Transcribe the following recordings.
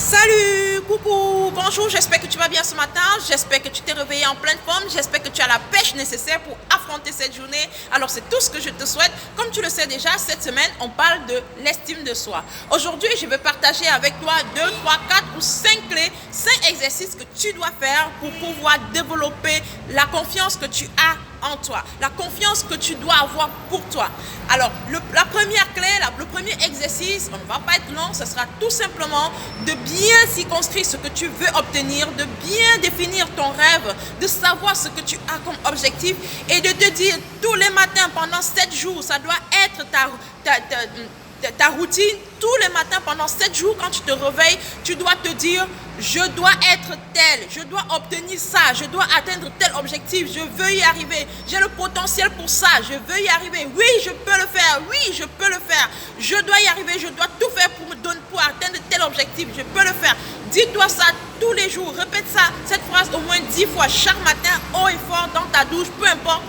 Salut, coucou, bonjour, j'espère que tu vas bien ce matin, j'espère que tu t'es réveillé en pleine forme, j'espère que tu as la pêche nécessaire pour affronter cette journée. Alors c'est tout ce que je te souhaite. Comme tu le sais déjà, cette semaine, on parle de l'estime de soi. Aujourd'hui, je vais partager avec toi 2, 3, 4 ou 5 clés, 5 exercices que tu dois faire pour pouvoir développer la confiance que tu as en toi, la confiance que tu dois avoir pour toi. Alors, la première clé, le premier exercice, on ne va pas être long, ce sera tout simplement de bien circonscrire ce que tu veux obtenir, de bien définir ton rêve, de savoir ce que tu as comme objectif et de te dire tous les matins pendant 7 jours, ça doit être ta routine. Tous les matins pendant 7 jours, quand tu te réveilles, tu dois te dire je dois être tel, je dois obtenir ça, je dois atteindre tel objectif, je veux y arriver, j'ai le potentiel pour ça, je veux y arriver, oui je peux le faire, oui je peux le faire, je dois y arriver, je dois tout faire pour atteindre tel objectif, je peux le faire. Dis-toi ça tous les jours, répète ça, cette phrase au moins 10 fois chaque matin, haut et fort, dans ta douche, peu importe.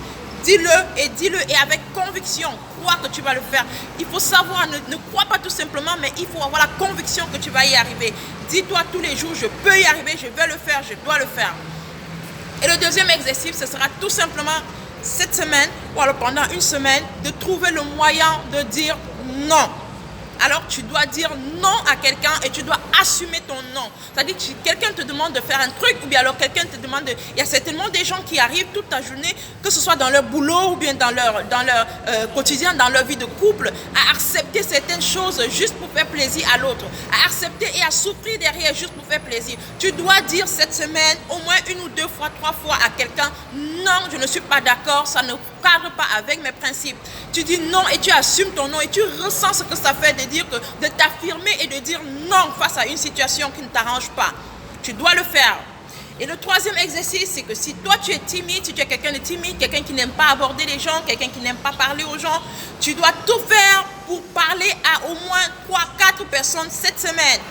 Dis-le et avec conviction, crois que tu vas le faire. Il faut savoir, ne crois pas tout simplement, mais il faut avoir la conviction que tu vas y arriver. Dis-toi tous les jours, je peux y arriver, je vais le faire, je dois le faire. Et le deuxième exercice, ce sera tout simplement cette semaine, ou alors pendant une semaine, de trouver le moyen de dire non. Alors tu dois dire non à quelqu'un et tu dois assumer ton non. C'est-à-dire que si quelqu'un te demande de faire un truc ou bien alors quelqu'un te demande il y a certainement des gens qui arrivent toute la journée, que ce soit dans leur boulot ou bien dans leur quotidien, dans leur vie de couple, à accepter certaines choses juste pour faire plaisir à l'autre, à accepter et à souffrir derrière juste pour faire plaisir. Tu dois dire cette semaine au moins 1 ou 2 fois, 3 fois à quelqu'un non, je ne suis pas d'accord, ça ne cadre pas avec mes principes. Tu dis non et tu assumes ton non et tu ressens ce que ça fait de t'affirmer et de dire non face à une situation qui ne t'arrange pas. Tu dois le faire. Et le troisième exercice, c'est que si toi tu es timide, si tu es quelqu'un de timide, quelqu'un qui n'aime pas aborder les gens, quelqu'un qui n'aime pas parler aux gens, tu dois tout faire pour parler à au moins 3, 4 personnes cette semaine.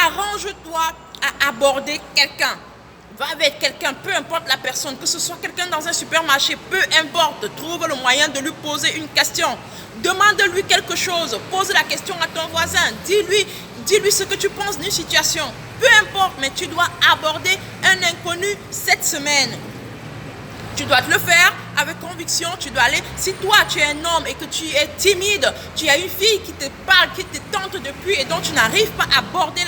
Arrange-toi à aborder quelqu'un. Va avec quelqu'un, peu importe la personne, que ce soit quelqu'un dans un supermarché, peu importe, trouve le moyen de lui poser une question. Demande-lui quelque chose, pose la question à ton voisin, dis-lui ce que tu penses d'une situation. Peu importe, mais tu dois aborder un inconnu cette semaine. Tu dois le faire avec conviction, tu dois aller. Si toi tu es un homme et que tu es timide, tu as une fille qui te parle, qui te tente depuis et dont tu n'arrives pas à aborder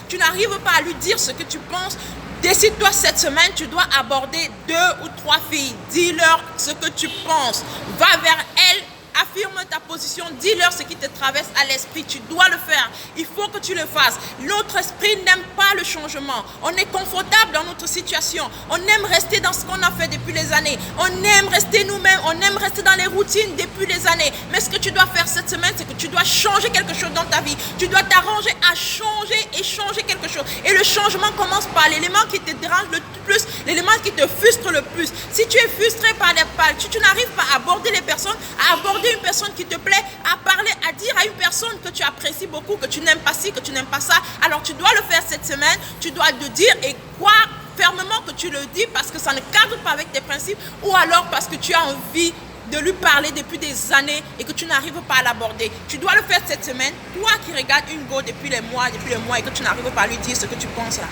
tu n'arrives pas à lui dire ce que tu penses, décide-toi cette semaine, tu dois aborder 2 ou 3 filles. Dis-leur ce que tu penses. Va vers elles. Affirme ta position, dis-leur ce qui te traverse à l'esprit. Tu dois le faire. Il faut que tu le fasses. Notre esprit n'aime pas le changement. On est confortable dans notre situation. On aime rester dans ce qu'on a fait depuis les années. On aime rester nous-mêmes. On aime rester dans les routines depuis les années. Mais ce que tu dois faire cette semaine, c'est que tu dois changer quelque chose dans ta vie. Tu dois t'arranger à changer et changer quelque chose. Et le changement commence par l'élément qui te dérange le plus, l'élément qui te frustre le plus. Si tu es frustré par les pales, si tu n'arrives pas à aborder les personnes, à aborder une personne qui te plaît, à parler, à dire à une personne que tu apprécies beaucoup, que tu n'aimes pas ci, que tu n'aimes pas ça, alors tu dois le faire cette semaine, tu dois le dire et croire fermement que tu le dis parce que ça ne cadre pas avec tes principes ou alors parce que tu as envie de lui parler depuis des années et que tu n'arrives pas à l'aborder. Tu dois le faire cette semaine, toi qui regardes une go depuis les mois et que tu n'arrives pas à lui dire ce que tu penses là.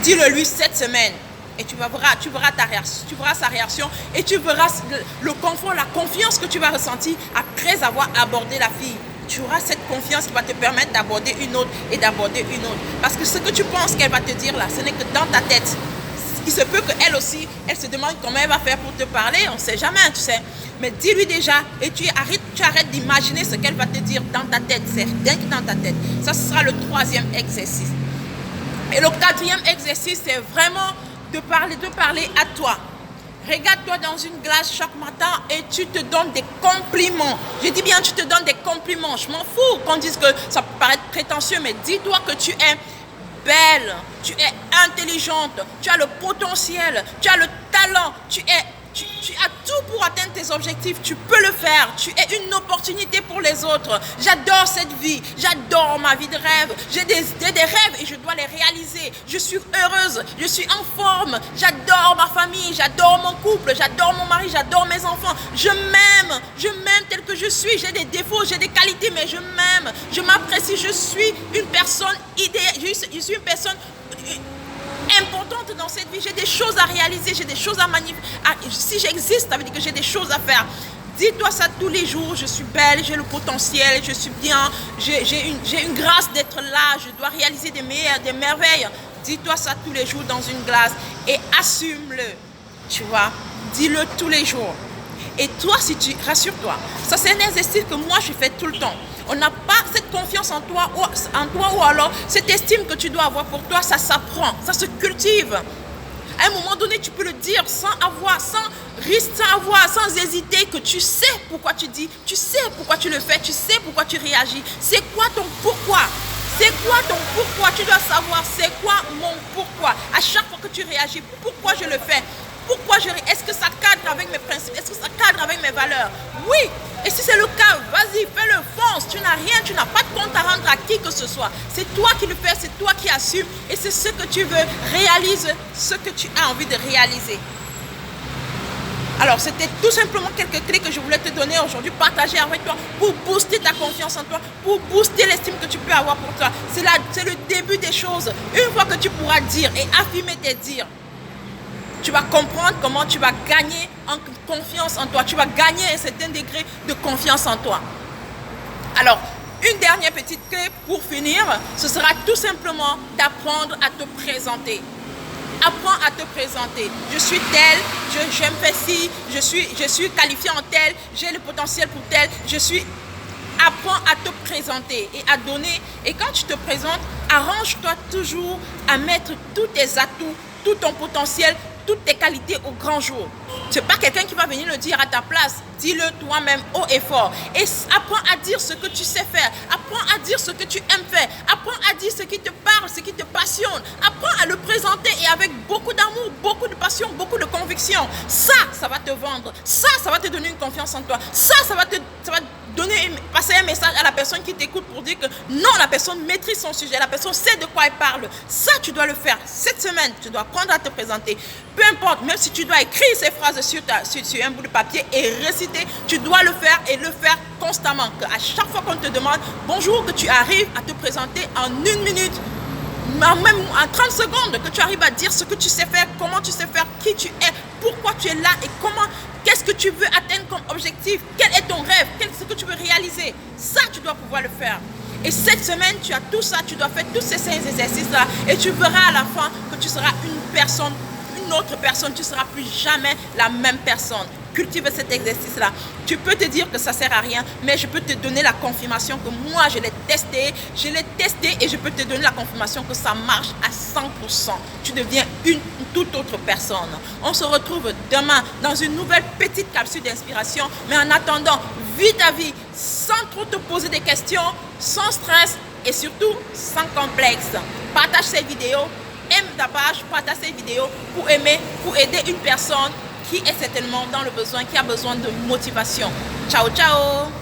Dis-le lui cette semaine. Et tu verras sa réaction et tu verras le confort, la confiance que tu vas ressentir après avoir abordé la fille. Tu auras cette confiance qui va te permettre d'aborder une autre et d'aborder une autre. Parce que ce que tu penses qu'elle va te dire là, ce n'est que dans ta tête. Il se peut qu'elle aussi, elle se demande comment elle va faire pour te parler, on ne sait jamais, tu sais. Mais dis-lui déjà et tu arrêtes d'imaginer ce qu'elle va te dire dans ta tête. C'est rien que dans ta tête. Ça, ce sera le troisième exercice. Et le quatrième exercice, c'est vraiment de parler à toi. Regarde-toi dans une glace chaque matin et tu te donnes des compliments. Je dis bien, tu te donnes des compliments. Je m'en fous qu'on dise que ça peut paraître prétentieux, mais dis-toi que tu es belle, tu es intelligente, tu as le potentiel, tu as le talent, tu es Tu as tout pour atteindre tes objectifs. Tu peux le faire. Tu es une opportunité pour les autres. J'adore cette vie. J'adore ma vie de rêve. J'ai des rêves et je dois les réaliser. Je suis heureuse. Je suis en forme. J'adore ma famille. J'adore mon couple. J'adore mon mari. J'adore mes enfants. Je m'aime. Je m'aime tel que je suis. J'ai des défauts. J'ai des qualités, mais je m'aime. Je m'apprécie. Je suis une personne idéale. Je suis une personne importante dans cette vie. J'ai des choses à réaliser, j'ai des choses à magnifier. Si j'existe, ça veut dire que j'ai des choses à faire. Dis-toi ça tous les jours. Je suis belle, j'ai le potentiel, je suis bien, j'ai une grâce d'être là, je dois réaliser des merveilles. Dis-toi ça tous les jours dans une glace et assume-le. Tu vois, dis-le tous les jours. Et toi, rassure-toi, ça c'est un exercice que moi je fais tout le temps. On n'a pas cette confiance en toi ou alors cette estime que tu dois avoir pour toi, ça s'apprend, ça se cultive. À un moment donné, tu peux le dire sans hésiter que tu sais pourquoi tu dis, tu sais pourquoi tu le fais, tu sais pourquoi tu réagis. C'est quoi ton pourquoi? C'est quoi ton pourquoi? Tu dois savoir c'est quoi mon pourquoi. À chaque fois que tu réagis, pourquoi je le fais? Est-ce que ça cadre avec mes principes? Est-ce que ça cadre avec mes valeurs? Oui. Et si c'est le cas, vas-y, fais-le, fonce. Tu n'as rien, tu n'as pas de compte à rendre à qui que ce soit. C'est toi qui le fais, c'est toi qui assumes. Et c'est ce que tu veux. Réalise ce que tu as envie de réaliser. Alors, c'était tout simplement quelques clés que je voulais te donner aujourd'hui, partager avec toi pour booster ta confiance en toi, pour booster l'estime que tu peux avoir pour toi. C'est le début des choses. Une fois que tu pourras dire et affirmer tes dires, tu vas comprendre comment tu vas gagner en confiance en toi. Tu vas gagner un certain degré de confiance en toi. Alors, une dernière petite clé pour finir, ce sera tout simplement d'apprendre à te présenter. Apprends à te présenter. Je suis telle, j'aime faire ci, je suis qualifiée en telle, j'ai le potentiel pour telle, Apprends à te présenter et à donner. Et quand tu te présentes, arrange-toi toujours à mettre tous tes atouts, tout ton potentiel, toutes tes qualités au grand jour. Ce n'est pas quelqu'un qui va venir le dire à ta place. Dis-le toi-même haut et fort. Et apprends à dire ce que tu sais faire. Apprends à dire ce que tu aimes faire. Apprends à dire ce qui te parle, ce qui te passionne. Apprends à le présenter et avec beaucoup d'amour, beaucoup de passion, beaucoup de conviction. Ça va te vendre. Ça va te donner une confiance en toi. Ça va passer un message à la personne qui t'écoute pour dire que non, la personne maîtrise son sujet, la personne sait de quoi elle parle. Ça, tu dois le faire. Cette semaine, tu dois apprendre à te présenter. Peu importe, même si tu dois écrire ces phrases sur un bout de papier et réciter, tu dois le faire et le faire constamment. À chaque fois qu'on te demande bonjour, que tu arrives à te présenter en 1 minute, même en 30 secondes, que tu arrives à dire ce que tu sais faire, comment tu sais faire, qui tu es, pourquoi tu es là et qu'est-ce que tu veux atteindre comme objectif, quel est ton rêve, qu'est-ce que tu veux réaliser. Ça, tu dois pouvoir le faire. Et cette semaine, tu as tout ça, tu dois faire tous ces exercices-là et tu verras à la fin que tu seras une autre personne, tu ne seras plus jamais la même personne. Cultive cet exercice-là. Tu peux te dire que ça ne sert à rien, mais je peux te donner la confirmation que moi, je l'ai testé et je peux te donner la confirmation que ça marche à 100%. Tu deviens une toute autre personne. On se retrouve demain dans une nouvelle petite capsule d'inspiration, mais en attendant, vis ta vie sans trop te poser des questions, sans stress et surtout sans complexe. Partage cette vidéo, aime ta page, partage cette vidéo pour aider une personne qui est certainement dans le besoin, qui a besoin de motivation. Ciao, ciao!